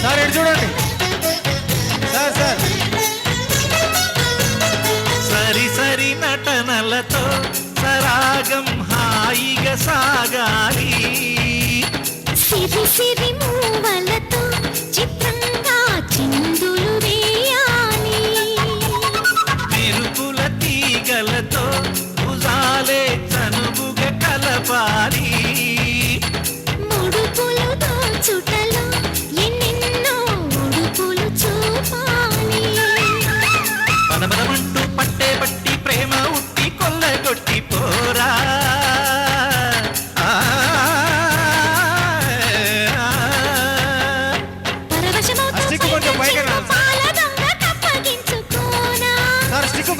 Sir ఇటు చూడండి sir sir. సరి సరి నటనలతో సరాగం హాయిగా సాగాలి, సిరి సిరి మూవలతో చిత్రంగా చిందులు వేయాలి, మెరుపుల తీగలతో భుజాలే చనువుగా కలపాలి, ముడుపులు దోచుటలో ఎన్నెన్నో ఉడుపులు చూపాలి, పదమదమంటూ పట్టే పట్టి ప్రేమ ఉట్టి కొల్లగొట్టి పోరా.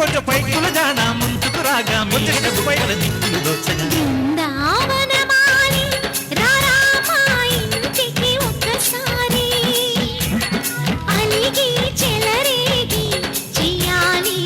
కొంచెం పైకి జానా ముందుకు రాగా బృందావనమాలి రారామా ఇంటికి ఒక్కసారి అలిగి చెలరేగి చెయ్యాలి.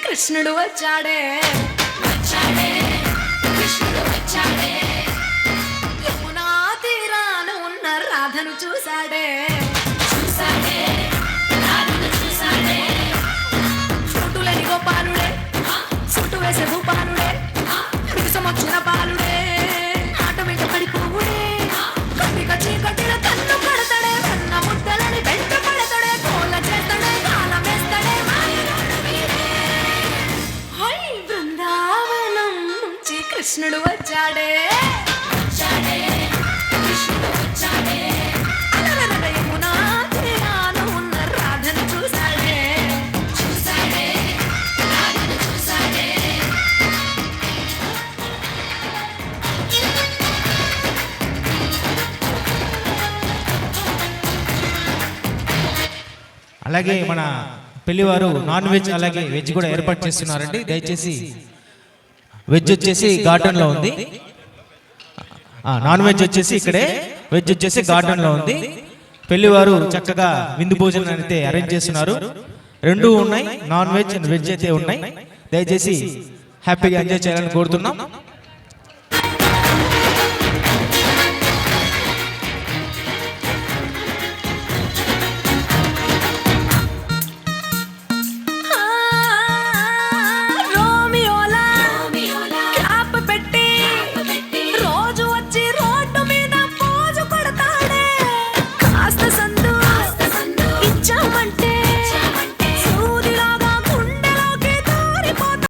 కృష్ణుడు వచ్చాడే వచ్చాడే కృష్ణుడు వచ్చాడే, యమునా తీరాన ఉన్న రాధను చూశాడే చూశాడే రాధను చూశాడే, చుట్టులేని గోపాలుడే చుట్టు వేసే భూపాలుడే విసమొచ్చిన బాలుడే ఆట వెంట పడిపోవుడే, కట్టిక చీకటిన కన్ను పడతాడే కన్న ముద్దలని వెంట పడతాడే కోల చేస్తాడే కాలం వేస్తాడే బృందావనం నుంచి కృష్ణుడు వచ్చాడే వచ్చాడే కృష్ణుడు వచ్చాడే, యమునా తీరాన ఉన్న రాధను చూశాడే చూశాడే రాధను చూశాడే. అలాగే మన పెళ్లివారు నాన్ వెజ్ అలాగే వెజ్ కూడా ఏర్పాటు చేస్తున్నారండి. దయచేసి వెజ్ వచ్చేసి గార్డెన్ లో ఉంది, నాన్ వెజ్ వచ్చేసి ఇక్కడే, వెజ్ వచ్చేసి గార్డెన్ లో ఉంది. పెళ్లివారు చక్కగా విందు భోజనం అయితే అరేంజ్ చేస్తున్నారు. రెండు ఉన్నాయి, నాన్ వెజ్ అండ్ వెజ్ అయితే ఉన్నాయి. దయచేసి హ్యాపీగా ఎంజాయ్ చేయాలని కోరుతున్నాం.